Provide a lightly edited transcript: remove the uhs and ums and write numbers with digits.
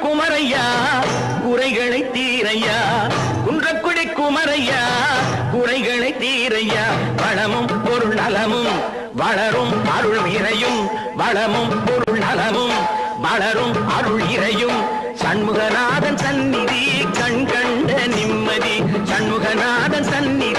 குமரையா குறைகளை தீரையா, குன்றக்குடி குமரையா குறைகளை தீரையா. வளமும் பொருள் நலமும் வளரும் அருள் இறையும், வளமும் பொருள் நலமும் வளரும் அருள் இறையும். சண்முகநாதன் சந்நிதி கண் கண்ட நிம்மதி, சண்முகநாதன் சந்நிதி